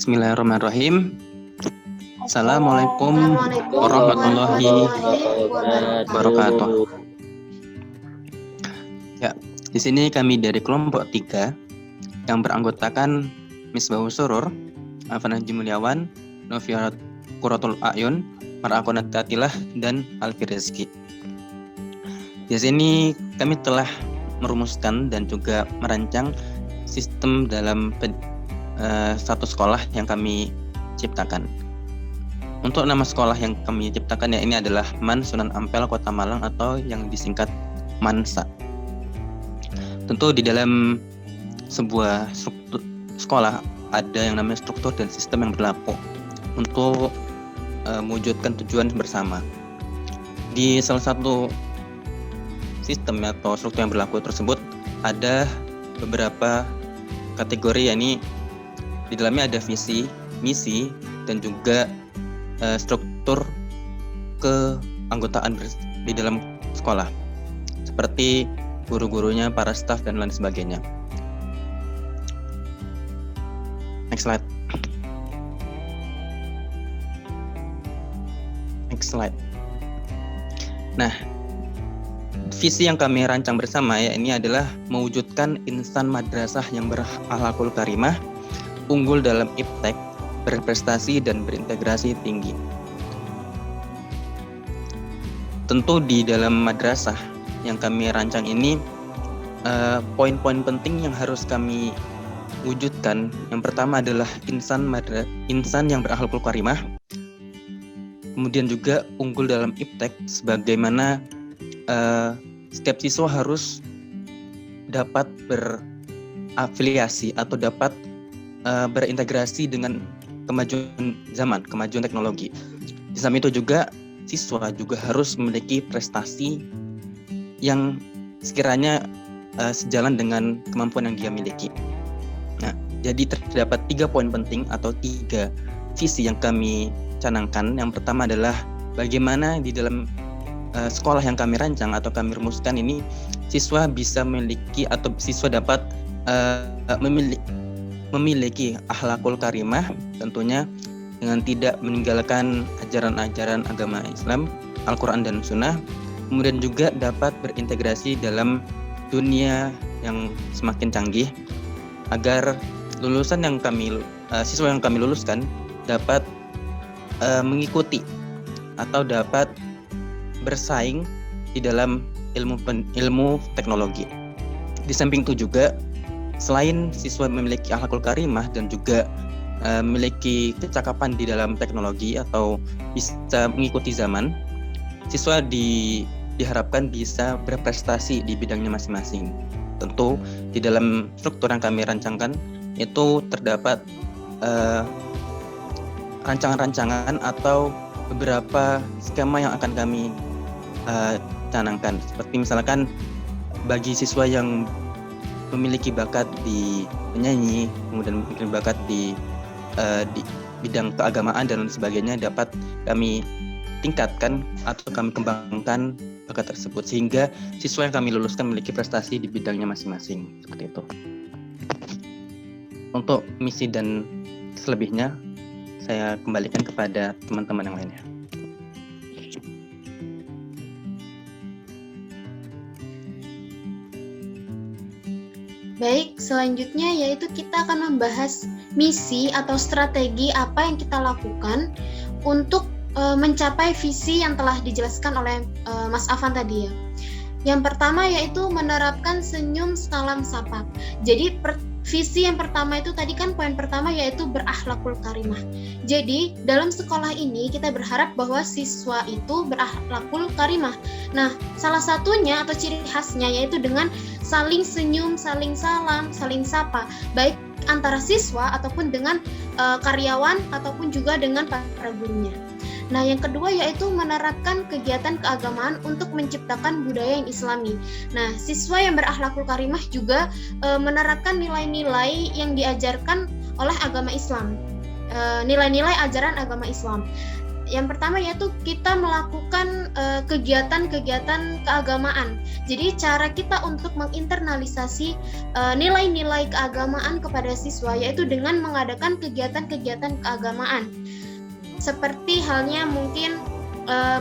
Bismillahirrahmanirrahim. Assalamualaikum warahmatullahi wabarakatuh. Ya, di sini kami dari kelompok 3 yang beranggotakan Misbahus Surur, Afan Haji Mulyawan, Noviat Quratul A'yun, Mar'akonat Tatilah, dan Alfi Rizki. Di sini kami telah merumuskan dan juga merancang sistem dalam satu sekolah yang kami ciptakan. Untuk nama sekolah yang kami ciptakan ini adalah MAN Sunan Ampel Kota Malang atau yang disingkat MANSA. Tentu di dalam sebuah struktur sekolah ada yang namanya struktur dan sistem yang berlaku untuk mewujudkan tujuan bersama. Di salah satu sistem atau struktur yang berlaku tersebut ada beberapa kategori, yakni di dalamnya ada visi, misi, dan juga struktur keanggotaan di dalam sekolah, seperti guru-gurunya, para staf, dan lain sebagainya. Next slide. Nah, visi yang kami rancang bersama ini adalah mewujudkan insan madrasah yang berakhlakul karimah, unggul dalam iptek, berprestasi dan berintegrasi tinggi. Tentu di dalam madrasah yang kami rancang ini poin-poin penting yang harus kami wujudkan. Yang pertama adalah insan yang berakhlakul karimah, kemudian juga unggul dalam iptek, sebagaimana setiap siswa harus dapat berafiliasi atau dapat berintegrasi dengan kemajuan zaman, kemajuan teknologi. Di samping itu juga siswa juga harus memiliki prestasi yang sekiranya sejalan dengan kemampuan yang dia miliki. Nah, jadi terdapat 3 poin penting atau 3 visi yang kami canangkan. Yang pertama adalah bagaimana di dalam sekolah yang kami rancang atau kami rumuskan ini siswa bisa memiliki atau siswa dapat memiliki akhlakul karimah, tentunya dengan tidak meninggalkan ajaran-ajaran agama Islam, Al-Quran dan Sunnah. Kemudian juga dapat berintegrasi dalam dunia yang semakin canggih, agar siswa yang kami luluskan dapat mengikuti atau dapat bersaing di dalam ilmu teknologi. Di samping itu juga, selain siswa memiliki akhlakul karimah dan juga memiliki kecakapan di dalam teknologi atau bisa mengikuti zaman, siswa diharapkan bisa berprestasi di bidangnya masing-masing. Tentu di dalam struktur yang kami rancangkan itu terdapat rancangan-rancangan atau beberapa skema yang akan kami canangkan. Seperti misalkan bagi siswa yang memiliki bakat di menyanyi, kemudian memiliki bakat di bidang keagamaan dan lain sebagainya, dapat kami tingkatkan atau kami kembangkan bakat tersebut sehingga siswa yang kami luluskan memiliki prestasi di bidangnya masing-masing. Seperti itu. Untuk misi dan selebihnya saya kembalikan kepada teman-teman yang lainnya. Baik, selanjutnya yaitu kita akan membahas misi atau strategi apa yang kita lakukan untuk mencapai visi yang telah dijelaskan oleh Mas Afan tadi ya. Yang pertama yaitu menerapkan senyum salam sapa. Jadi visi yang pertama itu tadi kan poin pertama yaitu berakhlakul karimah. Jadi dalam sekolah ini kita berharap bahwa siswa itu berakhlakul karimah. Nah, salah satunya atau ciri khasnya yaitu dengan saling senyum, saling salam, saling sapa, baik antara siswa ataupun dengan karyawan ataupun juga dengan para gurunya. Nah, yang kedua yaitu menerapkan kegiatan keagamaan untuk menciptakan budaya yang islami. Nah, siswa yang berakhlakul karimah juga menerapkan nilai-nilai yang diajarkan oleh agama Islam, nilai-nilai ajaran agama Islam. Yang pertama yaitu kita melakukan kegiatan-kegiatan keagamaan. Jadi cara kita untuk menginternalisasi nilai-nilai keagamaan kepada siswa yaitu dengan mengadakan kegiatan-kegiatan keagamaan. Seperti halnya mungkin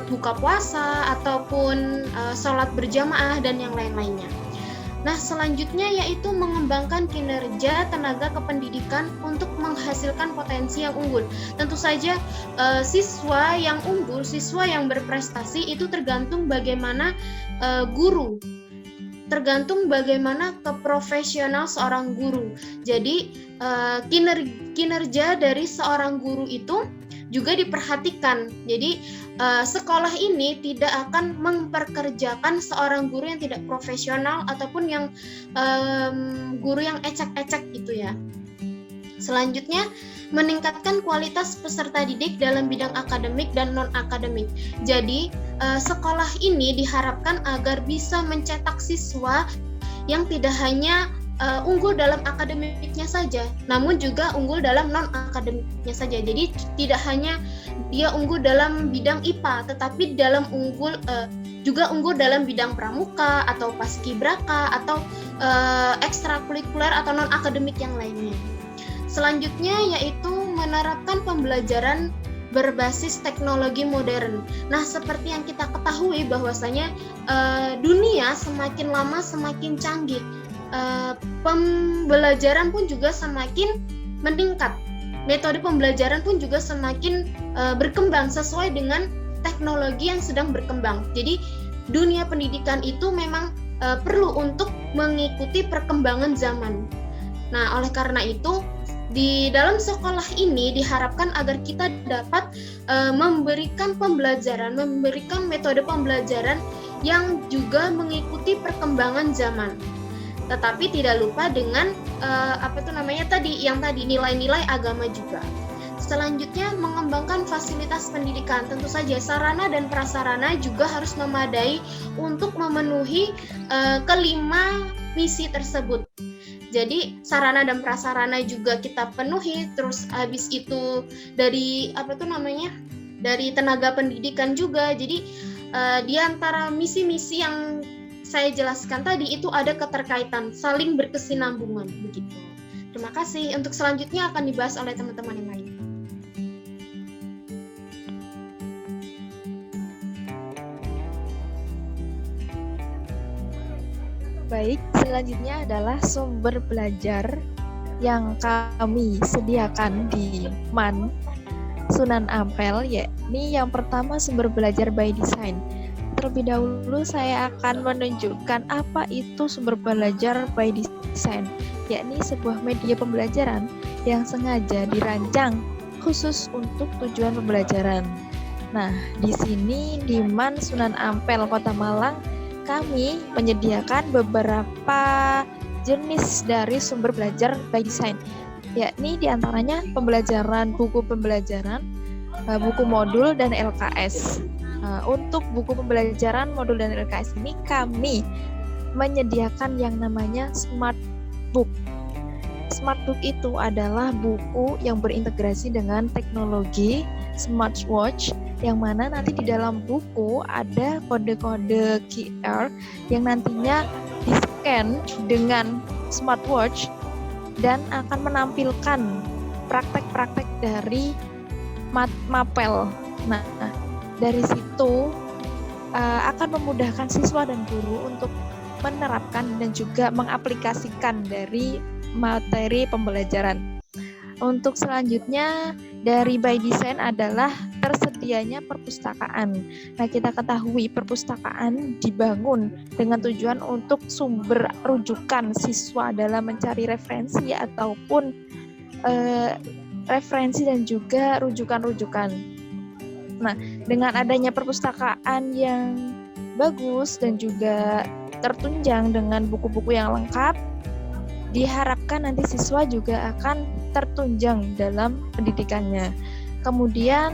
buka puasa ataupun sholat berjamaah dan yang lain-lainnya. Nah, selanjutnya yaitu mengembangkan kinerja tenaga kependidikan untuk menghasilkan potensi yang unggul. Tentu saja siswa yang unggul, siswa yang berprestasi itu tergantung bagaimana guru, tergantung bagaimana keprofesional seorang guru. Jadi kinerja dari seorang guru itu juga diperhatikan. Jadi sekolah ini tidak akan memperkerjakan seorang guru yang tidak profesional ataupun yang guru yang ecek-ecek gitu ya. Selanjutnya, meningkatkan kualitas peserta didik dalam bidang akademik dan non-akademik. Jadi, sekolah ini diharapkan agar bisa mencetak siswa yang tidak hanya unggul dalam akademiknya saja, namun juga unggul dalam non-akademiknya saja. Jadi tidak hanya dia unggul dalam bidang IPA, tetapi juga unggul dalam bidang pramuka atau paskibraka atau ekstrakurikuler atau non-akademik yang lainnya. Selanjutnya yaitu menerapkan pembelajaran berbasis teknologi modern. Nah, seperti yang kita ketahui bahwasanya dunia semakin lama semakin canggih. Pembelajaran pun juga semakin meningkat. Metode pembelajaran pun juga semakin berkembang sesuai dengan teknologi yang sedang berkembang. Jadi dunia pendidikan itu memang perlu untuk mengikuti perkembangan zaman. Nah, oleh karena itu di dalam sekolah ini diharapkan agar kita dapat memberikan pembelajaran, memberikan metode pembelajaran yang juga mengikuti perkembangan zaman. Tetapi tidak lupa dengan nilai-nilai agama juga. Selanjutnya, mengembangkan fasilitas pendidikan. Tentu saja sarana dan prasarana juga harus memadai untuk memenuhi kelima misi tersebut. Jadi sarana dan prasarana juga kita penuhi, terus habis itu dari tenaga pendidikan juga. Jadi di antara misi-misi yang saya jelaskan tadi itu ada keterkaitan, saling berkesinambungan begitu. Terima kasih. Untuk selanjutnya akan dibahas oleh teman-teman yang lain. Baik, selanjutnya adalah sumber belajar yang kami sediakan di MAN Sunan Ampel, yakni yang pertama sumber belajar by design. Terlebih dahulu saya akan menunjukkan apa itu sumber belajar by design, yakni sebuah media pembelajaran yang sengaja dirancang khusus untuk tujuan pembelajaran. Nah, di sini di MAN Sunan Ampel, Kota Malang, kami menyediakan beberapa jenis dari sumber belajar by design, yakni diantaranya pembelajaran, buku pembelajaran, buku modul, dan LKS. Untuk buku pembelajaran, modul, dan LKS ini kami menyediakan yang namanya Smart Book. Smart Book itu adalah buku yang berintegrasi dengan teknologi smartwatch, yang mana nanti di dalam buku ada kode-kode QR yang nantinya di-scan dengan smartwatch dan akan menampilkan praktek-praktek dari mapel. Nah, dari situ akan memudahkan siswa dan guru untuk menerapkan dan juga mengaplikasikan dari materi pembelajaran. Untuk selanjutnya dari by design adalah tersedianya perpustakaan. Nah, kita ketahui perpustakaan dibangun dengan tujuan untuk sumber rujukan siswa dalam mencari referensi ataupun referensi dan juga rujukan-rujukan. Nah, dengan adanya perpustakaan yang bagus dan juga tertunjang dengan buku-buku yang lengkap, diharapkan nanti siswa juga akan tertunjang dalam pendidikannya. Kemudian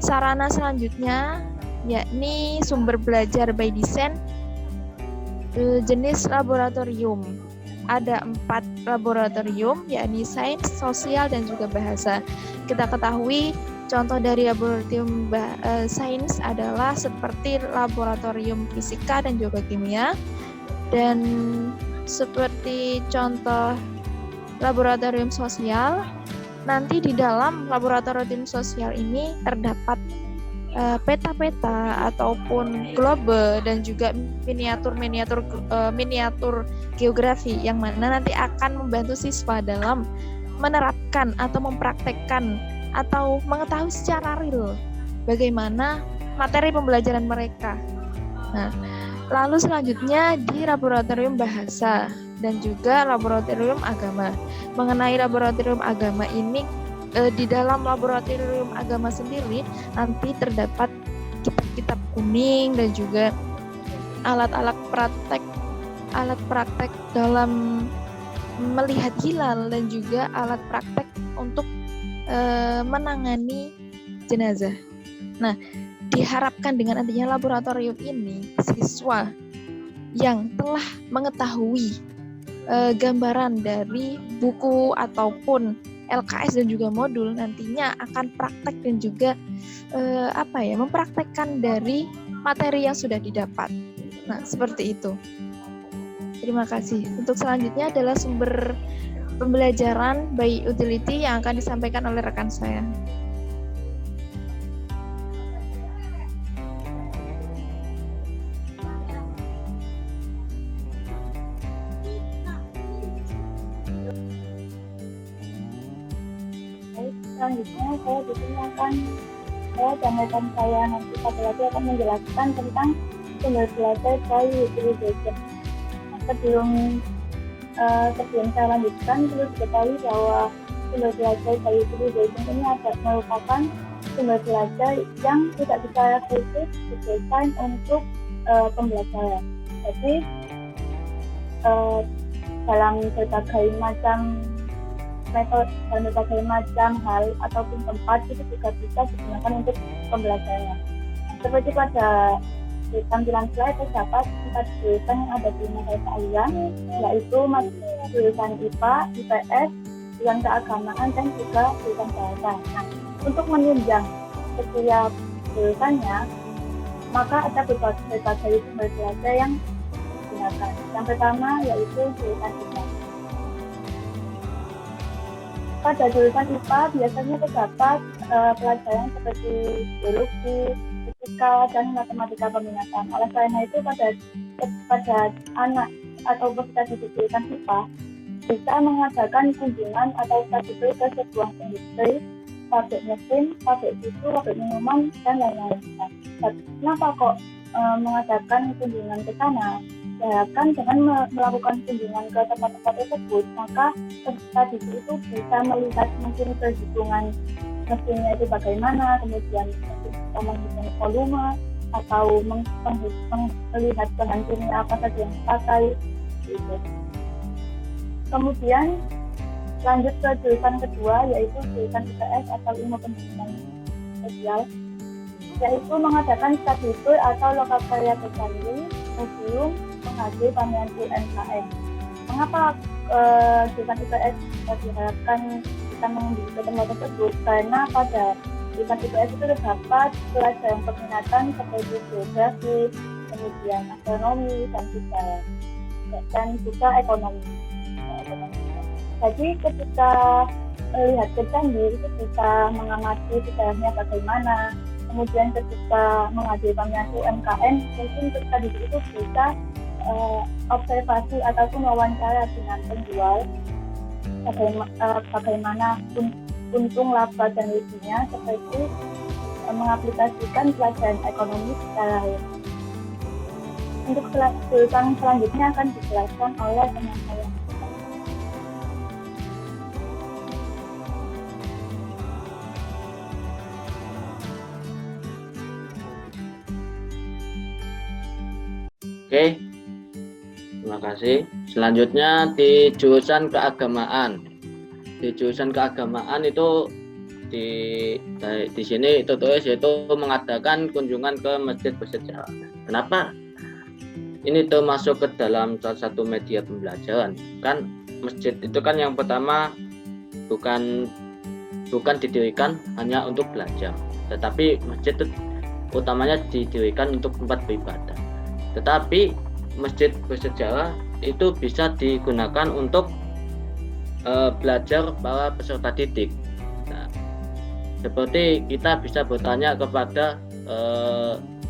sarana selanjutnya yakni sumber belajar by design jenis laboratorium. Ada 4 laboratorium, yakni sains, sosial, dan juga bahasa. Kita ketahui Contoh dari laboratorium sains adalah seperti laboratorium fisika dan juga kimia. Dan seperti contoh laboratorium sosial, nanti di dalam laboratorium sosial ini terdapat peta-peta ataupun globe dan juga miniatur geografi yang mana nanti akan membantu siswa dalam menerapkan atau mempraktekkan atau mengetahui secara real bagaimana materi pembelajaran mereka. Nah, lalu selanjutnya di laboratorium bahasa dan juga laboratorium agama. Mengenai laboratorium agama ini, di dalam laboratorium agama sendiri nanti terdapat kitab-kitab kuning dan juga alat praktek dalam melihat hilal dan juga alat praktek untuk menangani jenazah. Nah, diharapkan dengan adanya laboratorium ini, siswa yang telah mengetahui gambaran dari buku ataupun LKS dan juga modul nantinya akan praktek dan juga mempraktekkan dari materi yang sudah didapat. Nah, seperti itu. Terima kasih. Untuk selanjutnya adalah sumber pembelajaran by utility yang akan disampaikan oleh rekan saya. Selanjutnya saya di sini akan dan rekan saya nanti satu lagi akan menjelaskan tentang sumber belajar by utilization. Sebelum saya lanjutkan, perlu diketahui bahwa sumber belajar by utilization ini merupakan sumber belajar yang tidak secara khusus didesain untuk pembelajaran. Jadi dalam berbagai macam metode dan berbagai macam hal ataupun tempat itu juga bisa digunakan untuk pembelajaran. Seperti pada tampilan slide terdapat 4 jurusan yang ada di mata kalian, yaitu jurusan IPA, IPS, jurusan keagamaan, dan juga jurusan bahasa. Nah, untuk menunjang setiap jurusannya, maka ada berbagai sumber belajar yang digunakan. Yang pertama yaitu jurusan IPA. Pada jurusan IPA biasanya terdapat pelajaran seperti biologi, fisika, dan matematika peminatan. Oleh karena itu pada anak atau peserta didik jurusan IPA bisa mengadakan kunjungan atau study tour ke sebuah industri, pabrik mesin, pabrik susu, pabrik minuman, dan lain-lain. Kenapa kok mengadakan kunjungan ke sana? Diharapkan dengan melakukan kunjungan ke tempat-tempat tersebut, maka peserta didik itu bisa melihat mungkin perhitungan mesinnya itu bagaimana, kemudian bisa menghitung volume atau melihat bahan kimia apa saja yang dipakai, gitu. Kemudian lanjut ke jurusan kedua yaitu jurusan IPS atau ilmu pendidikan sosial, yaitu mengadakan study tour atau lokal karya bersanding, museum, menghadiri pameran UMKM. Mengapa jurusan IPS diharapkan bisa mengunjungi ke tempat tersebut? Karena pada jurusan IPS itu terdapat pelajaran peminatan seperti geografi, kemudian astronomi, dan juga ekonomi. Jadi ketika melihat ke candi itu bisa mengamati sejarahnya bagaimana. Kemudian ketika menghadiri pameran UMKM, mungkin ketika di situ bisa observasi ataupun wawancara dengan penjual, bagaimana untung, laba, dan ruginya, seperti mengaplikasikan pelajaran ekonomi secara real. Untuk jurusan selanjutnya akan dijelaskan oleh teman saya. Oke, terima kasih. Selanjutnya di jurusan keagamaan. Di jurusan keagamaan itu di sini itu tulis yaitu mengadakan kunjungan ke masjid bersejarah. Kenapa? Ini termasuk ke dalam salah satu media pembelajaran. Kan masjid itu kan yang pertama bukan bukan didirikan hanya untuk belajar, tetapi masjid utamanya didirikan untuk tempat beribadah. Tetapi masjid bersejarah itu bisa digunakan untuk belajar para peserta didik. Nah, seperti kita bisa bertanya kepada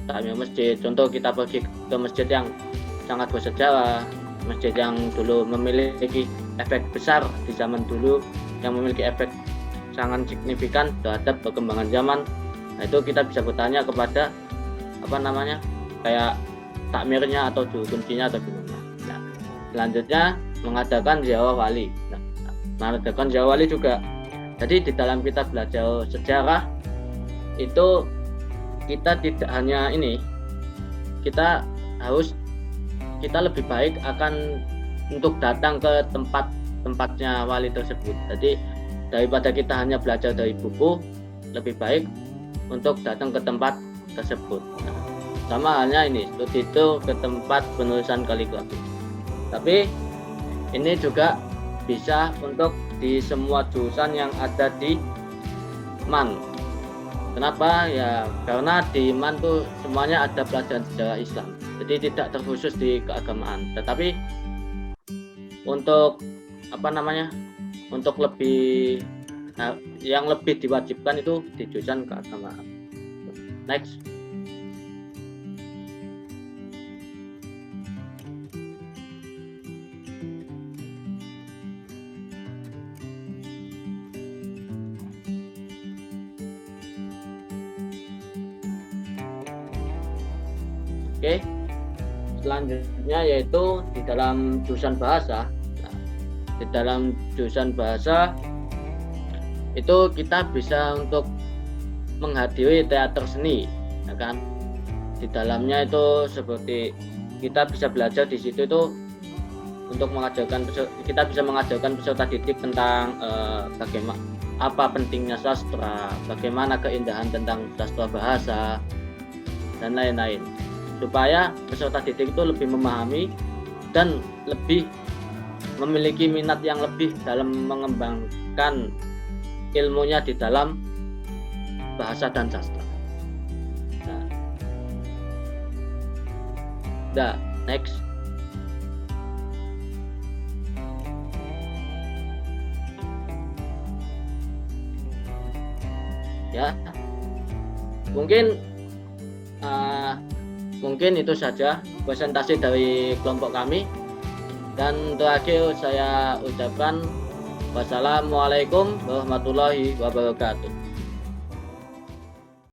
takmir masjid. Contoh, kita pergi ke masjid yang sangat bersejarah, masjid yang dulu memiliki efek besar di zaman dulu, yang memiliki efek sangat signifikan terhadap perkembangan zaman. Nah, itu kita bisa bertanya kepada kayak takmirnya atau juru kuncinya atau gimana. Nah, selanjutnya mengadakan ziarah wali. Nah, mengadakan ziarah wali juga. Jadi di dalam kita belajar sejarah itu kita tidak hanya kita lebih baik akan untuk datang ke tempatnya wali tersebut. Jadi daripada kita hanya belajar dari buku, lebih baik untuk datang ke tempat tersebut. Nah, sama halnya studi tour ke tempat penulisan kaligrafi. Tapi ini juga bisa untuk di semua jurusan yang ada di MAN. Kenapa? Ya karena di MAN tuh semuanya ada pelajaran sejarah Islam. Jadi tidak terkhusus di keagamaan. Tetapi untuk untuk yang lebih diwajibkan itu di jurusan keagamaan. Next. Oke. Selanjutnya yaitu di dalam jurusan bahasa. Nah, di dalam jurusan bahasa itu kita bisa untuk menghadiri teater seni, ya kan? Di dalamnya itu seperti kita bisa belajar di situ itu untuk kita bisa mengajarkan peserta didik tentang bagaimana apa pentingnya sastra, bagaimana keindahan tentang sastra bahasa dan lain-lain, supaya peserta didik itu lebih memahami dan lebih memiliki minat yang lebih dalam mengembangkan ilmunya di dalam bahasa dan sastra. Nah, next. Ya, mungkin itu saja presentasi dari kelompok kami. Dan terakhir saya ucapkan wassalamualaikum warahmatullahi wabarakatuh.